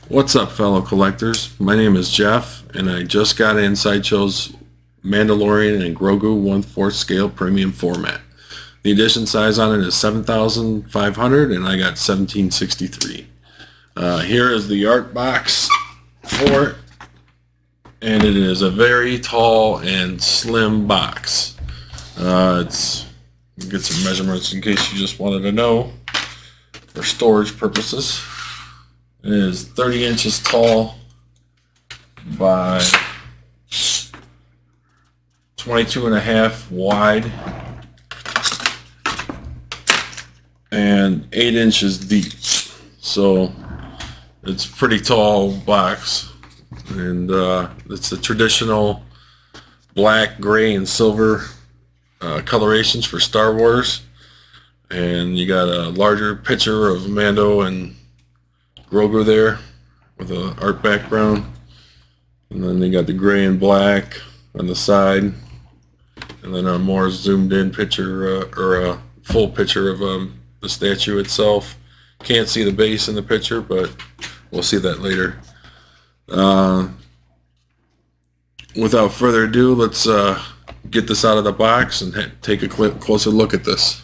What's up, fellow collectors? My name is Jeff, and I just got in Sideshow's Mandalorian and Grogu 1/4 scale premium format. The edition size on it is 7,500, and I got 1763. Here is the art box for it, and it is a very tall and slim box. It's get some measurements in case you just wanted to know for storage purposes. It is 30 inches tall by 22.5 wide and 8 inches deep. So it's a pretty tall box, and it's the traditional black, gray, and silver colorations for Star Wars. And you got a larger picture of Mando and Grogu there with an art background, and then they got the gray and black on the side, and then a more zoomed in picture or a full picture of the statue itself. Can't see the base in the picture, but we'll see that later. Without further ado, let's get this out of the box and take a closer look at this.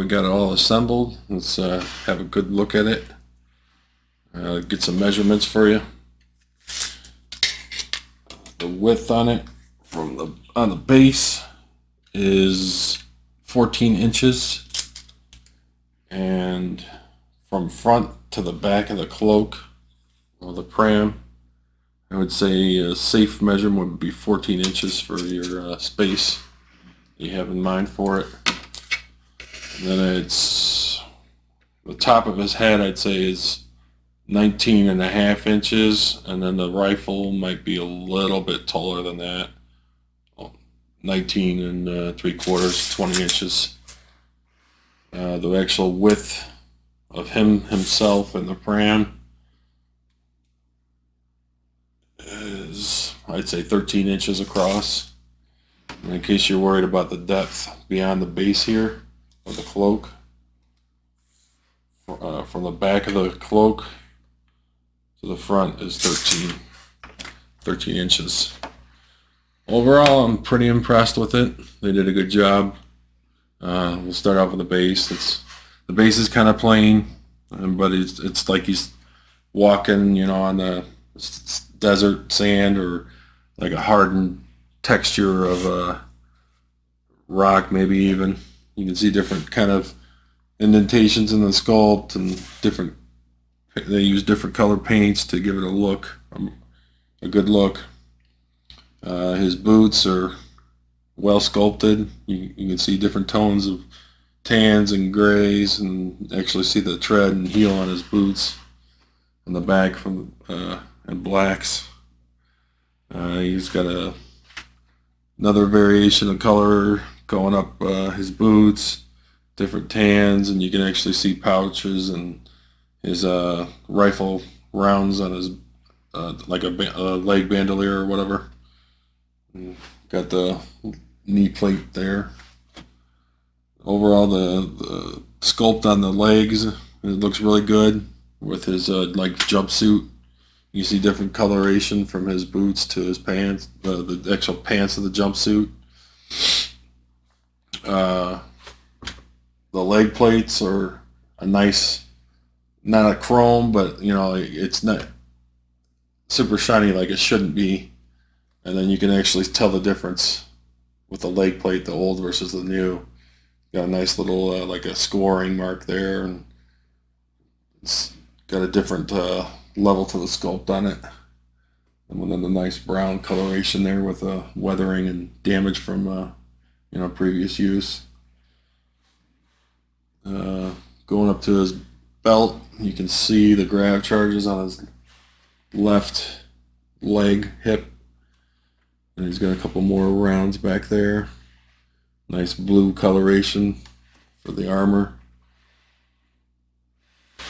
Got it all assembled. Let's have a good look at it. Get some measurements for you. The width on it on the base is 14 inches, and from front to the back of the cloak or the pram, I would say a safe measurement would be 14 inches for your space you have in mind for it. And then it's the top of his head, I'd say, is 19.5 inches, and then the rifle might be a little bit taller than that, 19 3/4, 20 inches. The actual width of himself and the pram is, I'd say, 13 inches across. And in case you're worried about the depth beyond the base here of the cloak, from the back of the cloak to the front is 13 inches. Overall, I'm pretty impressed with it. They did a good job. We'll start off with the base. The base is kind of plain, but it's like he's walking, on the desert sand, or like a hardened texture of a rock, maybe even. You can see different kind of indentations in the sculpt, and they use different color paints to give it a look, a good look. His boots are well sculpted. You can see different tones of tans and grays, and actually see the tread and heel on his boots on the back from and blacks. He's got another variation of color going up his boots, different tans, and you can actually see pouches and his rifle rounds on his like a leg bandolier or whatever. And got the knee plate there. Overall, the sculpt on the legs, it looks really good with his like jumpsuit. You see different coloration from his boots to his pants, the actual pants of the jumpsuit. The leg plates are a nice, not a chrome, but you know, it's not super shiny like it shouldn't be. And then you can actually tell the difference with the leg plate, the old versus the new. Got a nice little like a scoring mark there, and it's got a different level to the sculpt on it. And then the nice brown coloration there with weathering and damage from you know, previous use. Going up to his belt, you can see the grav charges on his left leg, hip, and he's got a couple more rounds back there. Nice blue coloration for the armor.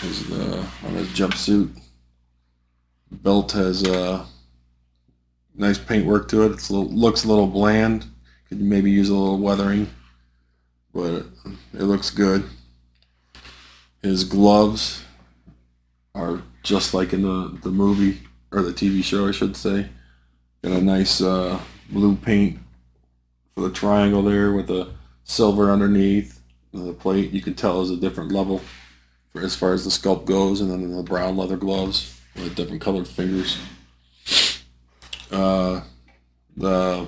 His, on his jumpsuit. Belt has nice paintwork to it. It looks a little bland. Could maybe use a little weathering, but it looks good. His gloves are just like in the movie, or the TV show I should say. Got a nice blue paint for the triangle there with the silver underneath. The plate you can tell is a different level for as far as the sculpt goes, and then the brown leather gloves with different colored fingers. The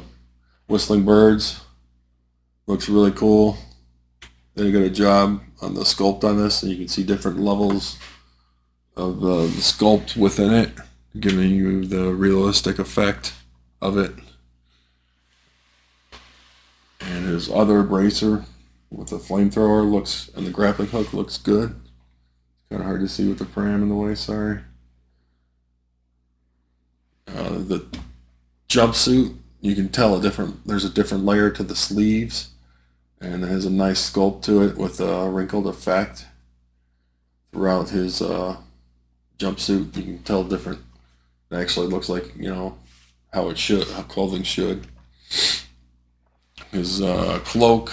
whistling birds looks really cool. They did a good job on the sculpt on this, and you can see different levels of the sculpt within it, giving you the realistic effect of it. And his other bracer with the flamethrower looks, and the grappling hook looks good. It's kind of hard to see with the pram in the way, sorry. The jumpsuit, you can tell there's a different layer to the sleeves, and it has a nice sculpt to it with a wrinkled effect throughout his jumpsuit. You can tell different. It actually looks like, you know, how clothing should. His cloak,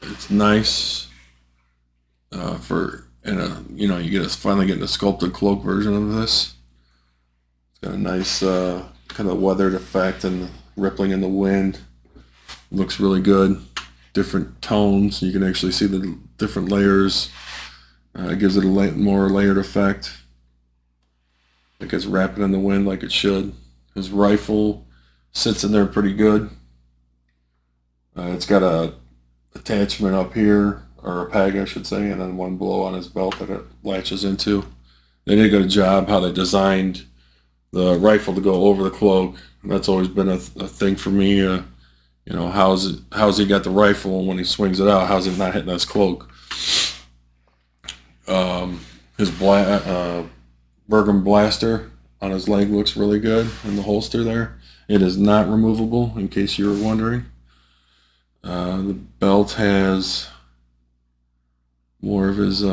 it's nice you know, you finally getting a sculpted cloak version of this. It's got a nice kind of weathered effect and rippling in the wind. Looks really good. Different tones. You can actually see the different layers. It gives it a more layered effect. Like it's wrapping in the wind like it should. His rifle sits in there pretty good. It's got a attachment up here, or a peg I should say, and then one below on his belt that it latches into. They did a good job how they designed the rifle to go over the cloak. That's always been a thing for me. You know, how's he got the rifle, and when he swings it out, how's it not hitting his cloak? His Bergam blaster on his leg looks really good in the holster there. It is not removable, in case you were wondering. The belt has more of his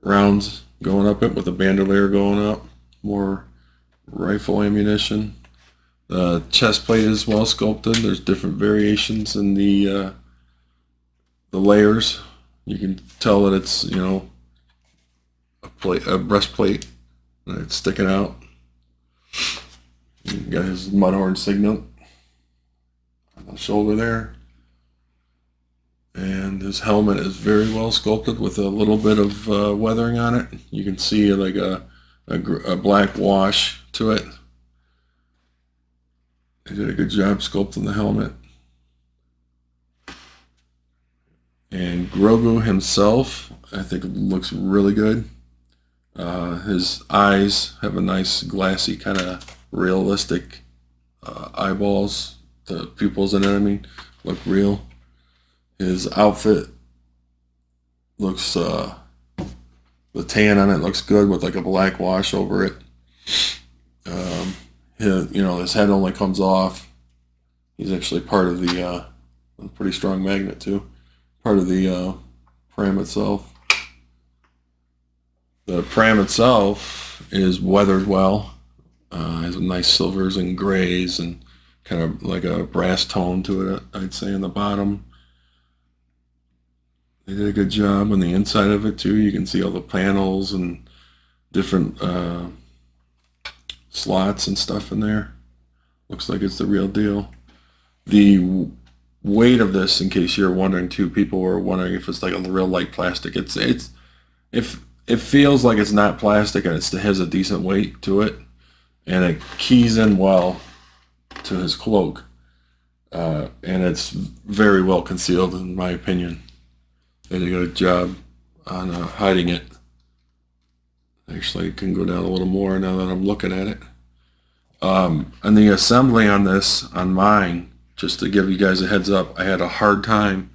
rounds going up it with a bandolier going up, more rifle ammunition. The chest plate is well sculpted. There's different variations in the layers. You can tell that it's, you know, a breastplate, and it's sticking out. You got his mudhorn signet on the shoulder there. And his helmet is very well sculpted with a little bit of weathering on it. You can see like a black wash to it. They did a good job sculpting the helmet. And Grogu himself, I think it looks really good. His eyes have a nice glassy kind of realistic eyeballs, the pupils and everything look real. His outfit looks, the tan on it looks good with like a black wash over it. His head only comes off. He's actually part of the, a pretty strong magnet too, part of the pram itself. The pram itself is weathered well. Has nice silvers and grays and kind of like a brass tone to it, I'd say, in the bottom. They did a good job on the inside of it too. You can see all the panels and different slots and stuff in there. Looks like it's the real deal. The weight of this, in case you're wondering too, people were wondering if it's like a real light plastic. It feels like it's not plastic, and it has a decent weight to it, and it keys in well to his cloak, and it's very well concealed in my opinion. They did a good job on hiding it. Actually, it can go down a little more now that I'm looking at it. And the assembly on this, on mine, just to give you guys a heads up, I had a hard time,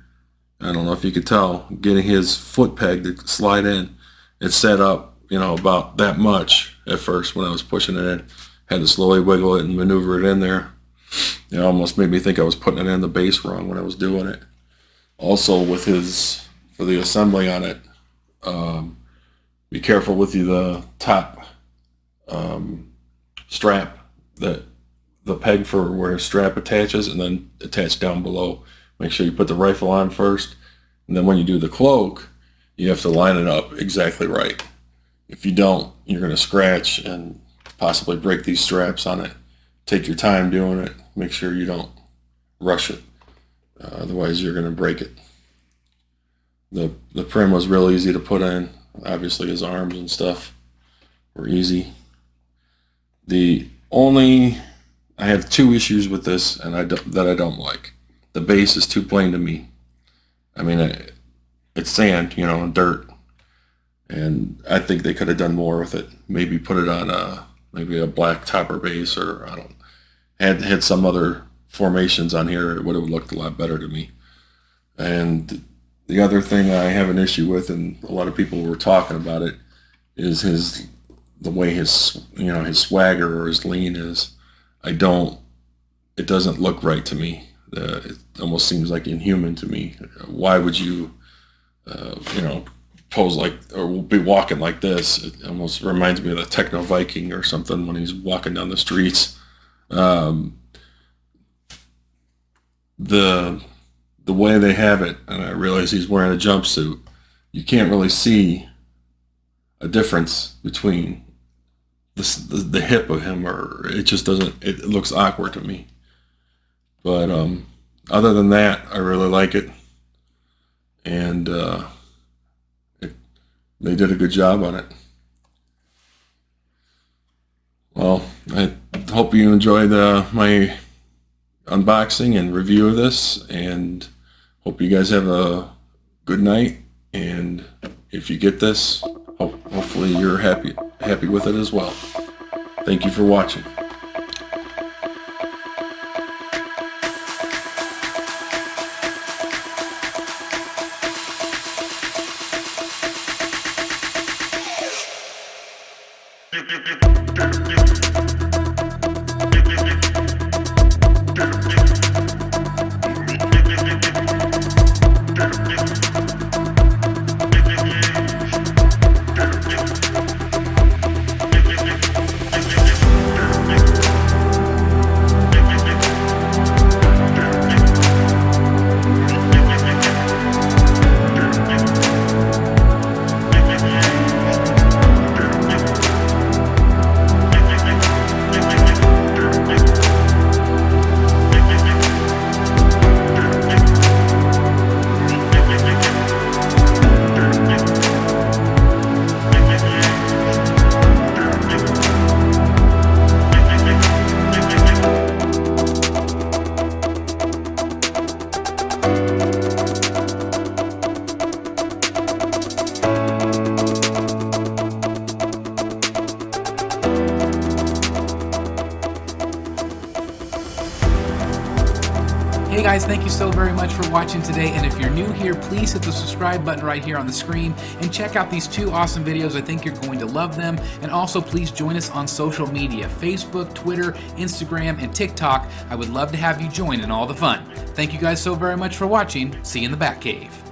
I don't know if you could tell, getting his foot peg to slide in. It set up, about that much at first when I was pushing it in. Had to slowly wiggle it and maneuver it in there. It almost made me think I was putting it in the base wrong when I was doing it. Also, with for the assembly on it, be careful with the top strap, the peg for where a strap attaches, and then attach down below. Make sure you put the rifle on first, and then when you do the cloak, you have to line it up exactly right. If you don't, you're going to scratch and possibly break these straps on it. Take your time doing it. Make sure you don't rush it. Otherwise, you're going to break it. The prim was real easy to put in. Obviously, his arms and stuff were easy. I have two issues with this, and that I don't like. The base is too plain to me. I mean, it's sand, and dirt, and I think they could have done more with it. Maybe put it on maybe a black topper base, or had some other formations on here. It would have looked a lot better to me. And the other thing I have an issue with, and a lot of people were talking about it, is the way his swagger or his lean is. It doesn't look right to me. It almost seems like inhuman to me. Why would you, pose like, or be walking like this? It almost reminds me of the Techno Viking or something when he's walking down the streets. The way they have it, and I realize he's wearing a jumpsuit, you can't really see a difference between the hip of him, or it just doesn't, it looks awkward to me. But other than that, I really like it, and they did a good job on it. Well, I hope you enjoyed my unboxing and review of this, and hope you guys have a good night. And if you get this, hopefully you're happy with it as well. Thank you for watching. Hey guys, thank you so very much for watching today, and if you're new here, please hit the subscribe button right here on the screen and check out these 2 awesome videos. I think you're going to love them. And also please join us on social media, Facebook, Twitter, Instagram, and TikTok. I would love to have you join in all the fun. Thank you guys so very much for watching. See you in the Batcave.